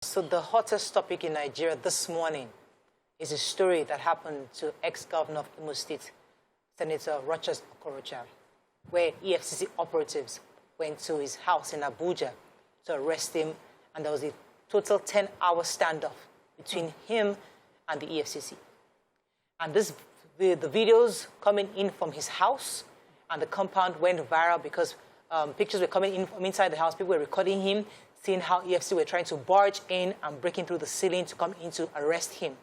So the hottest topic in Nigeria this morning is a story that happened to ex-governor of Imo State, Senator Rochas Okorocha, where EFCC operatives went to his house in Abuja to arrest him, and there was a total 10-hour standoff between him and the EFCC. And the videos coming in from his house and the compound went viral because pictures were coming in from inside the house. People were recording him, seeing how EFCC were trying to barge in and breaking through the ceiling to come in to arrest him.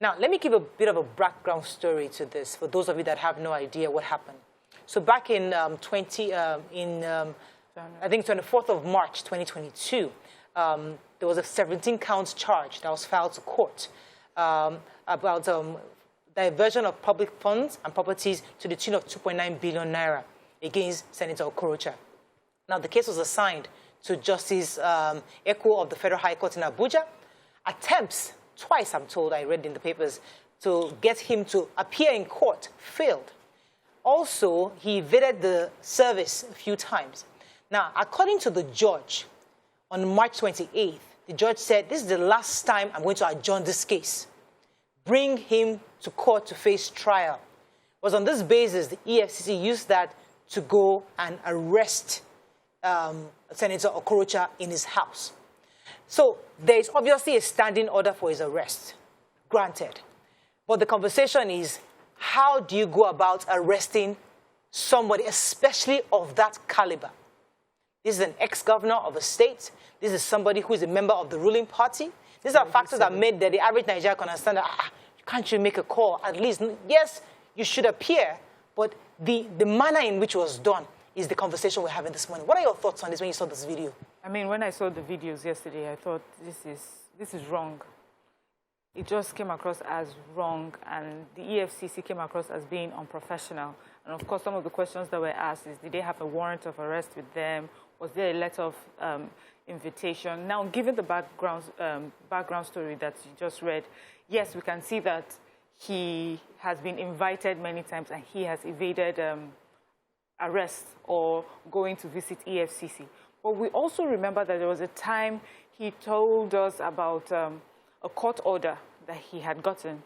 Now, let me give a bit of a background story to this for those of you that have no idea what happened. So back in I think 24th of March, 2022, there was a 17-count charge that was filed to court about diversion of public funds and properties to the tune of 2.9 billion naira against Senator Okorocha. Now, the case was assigned to Justice Eko of the Federal High Court in Abuja. Attempts, twice I'm told, I read in the papers, to get him to appear in court failed. Also, he evaded the service a few times. Now, according to the judge, on March 28th, the judge said, this is the last time I'm going to adjourn this case. Bring him to court to face trial. It was on this basis the EFCC used that to go and arrest Senator Okorocha in his house. So there is obviously a standing order for his arrest, granted. But the conversation is, how do you go about arresting somebody, especially of that caliber? This is an ex-governor of a state. This is somebody who is a member of the ruling party. These are factors that made that the average Nigerian can understand that, can't you make a call? At least, yes, you should appear, but the manner in which it was done is the conversation we're having this morning. What are your thoughts on this when you saw this video? I mean, when I saw the videos yesterday, I thought this is wrong. It just came across as wrong, and the EFCC came across as being unprofessional. And of course, some of the questions that were asked is, did they have a warrant of arrest with them? Was there a letter of invitation? Now, given the background story that you just read, yes, we can see that he has been invited many times and he has evaded arrest or going to visit EFCC. But we also remember that there was a time he told us about a court order that he had gotten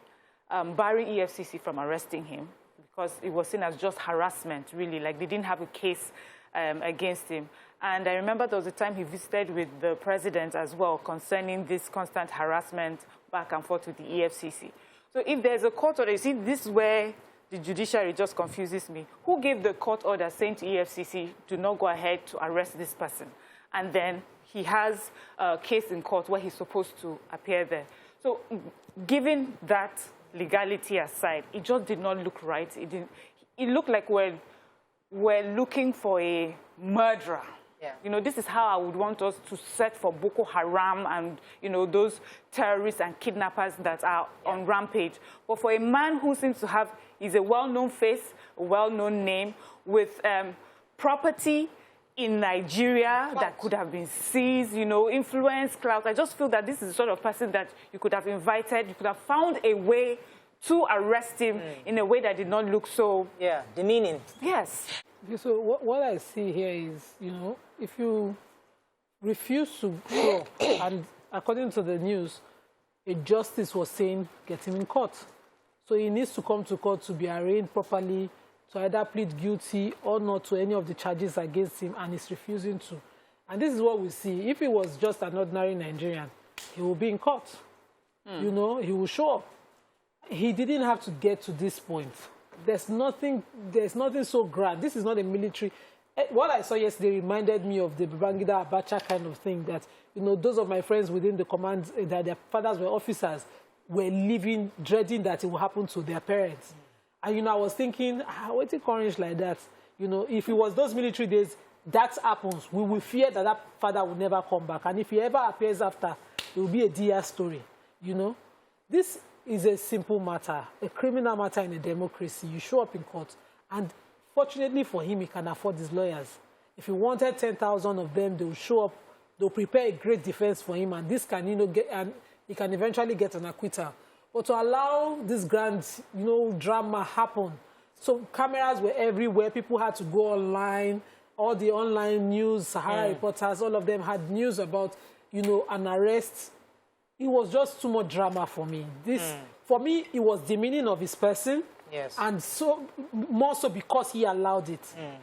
barring EFCC from arresting him because it was seen as just harassment, really, like they didn't have a case against him. And I remember there was a time he visited with the president as well concerning this constant harassment back and forth with the EFCC. So if there's a court order, you see, this is where the judiciary just confuses me. Who gave the court order saying to EFCC to not go ahead to arrest this person? And then he has a case in court where he's supposed to appear there. So given that legality aside, it just did not look right. It looked like we're looking for a murderer. Yeah. You know, this is how I would want us to set for Boko Haram and, you know, those terrorists and kidnappers that are on rampage. But for a man who seems to have, is a well-known face, a well-known name, with property in Nigeria that could have been seized, you know, influence, clout. I just feel that this is the sort of person that you could have invited, you could have found a way to arrest him in a way that did not look so... Yeah, demeaning. Yes. So what I see here is, you know, if you refuse to go, and according to the news, a justice was saying, get him in court. So he needs to come to court to be arraigned properly, to either plead guilty or not to any of the charges against him, and he's refusing to. And this is what we see. If he was just an ordinary Nigerian, he will be in court. You know, he will show up. He didn't have to get to this point. There's nothing so grand. This is not a military. What I saw yesterday reminded me of the Babangida Abacha kind of thing that, you know, those of my friends within the command, that their fathers were officers, were living, dreading that it will happen to their parents. And, you know, I was thinking, what's it courage like that? You know, if it was those military days, that happens. We will fear that that father will never come back. And if he ever appears after, it will be a dear story, you know. This is a simple matter, a criminal matter in a democracy. You show up in court, and fortunately for him, he can afford his lawyers. If he wanted 10,000 of them, they will show up, they'll prepare a great defense for him, and this can, you know, and he can eventually get an acquittal. But to allow this grand, you know, drama happen, so cameras were everywhere, people had to go online, all the online news, Sahara reporters, all of them had news about you know, an arrest, it was just too much drama for me. For me, it was demeaning of his person. Yes. And so, more so because he allowed it.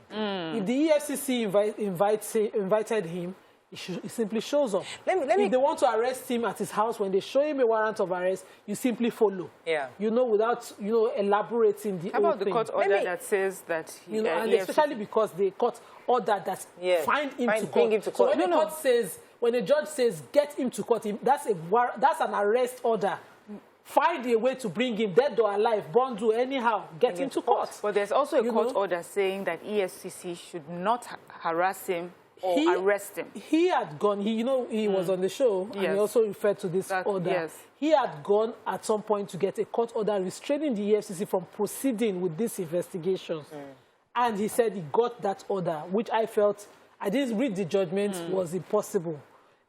If the EFCC invited him, he simply shows up. If they want to arrest him at his house, when they show him a warrant of arrest, you simply follow. Yeah. You know, without, you know, elaborating the whole thing. How about the court order that says that he, you know, and especially because the court order that find him to court. So when the court says, when a judge says, get him to court, that's an arrest order. Find a way to bring him, dead or alive, bundle, anyhow, get him to court. But there's also a court order saying that EFCC should not harass him or arrest him. He had gone, you know, he was on the show, and he also referred to this order. He had gone at some point to get a court order restraining the EFCC from proceeding with these investigations. And he said he got that order, which I felt, I didn't read the judgment, was impossible.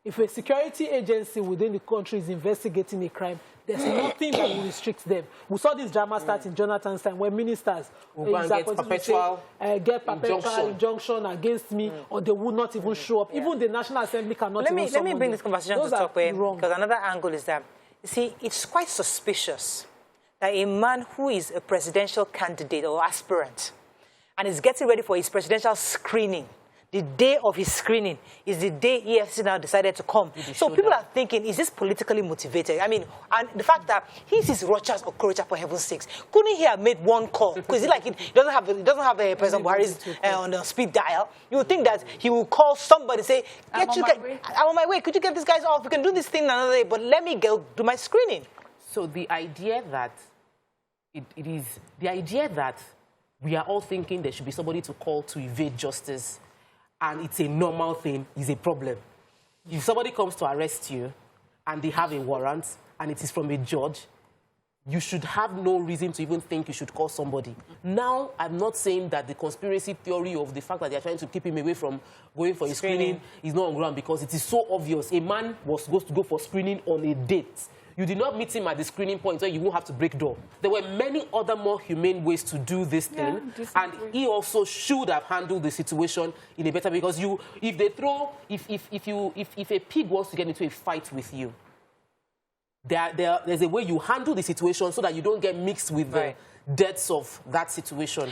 If a security agency within the country is investigating a crime, there's nothing that will restrict them. We saw this drama start in Jonathan's time when ministers get perpetual injunction against me, or they would not even show up. Even the National Assembly cannot even Let me bring this conversation to top because another angle is that, you see, it's quite suspicious that a man who is a presidential candidate or aspirant and is getting ready for his presidential screening, the day of his screening is the day EFCC now decided to come. So people are thinking, is this politically motivated? I mean, and the fact that he sees Rochas Okorocha, for heaven's sakes, couldn't he have made one call? Because he doesn't have a President Buhari's on the speed dial. You would think that he will call somebody, say, I'm on my way. Could you get these guys off? We can do this thing another day, but let me go do my screening. So the idea that the idea that we are all thinking there should be somebody to call to evade justice, and it's a normal thing, is a problem. If somebody comes to arrest you and they have a warrant and it is from a judge, you should have no reason to even think you should call somebody. Now, I'm not saying that the conspiracy theory of the fact that they are trying to keep him away from going for his screening is not on ground, because it is so obvious. A man was supposed to go for screening on a date. You did not meet him at the screening point where you won't have to break door. There were many other more humane ways to do this thing, and he also should have handled the situation in a better way, because if a pig wants to get into a fight with you, there's a way you handle the situation so that you don't get mixed with the deaths of that situation.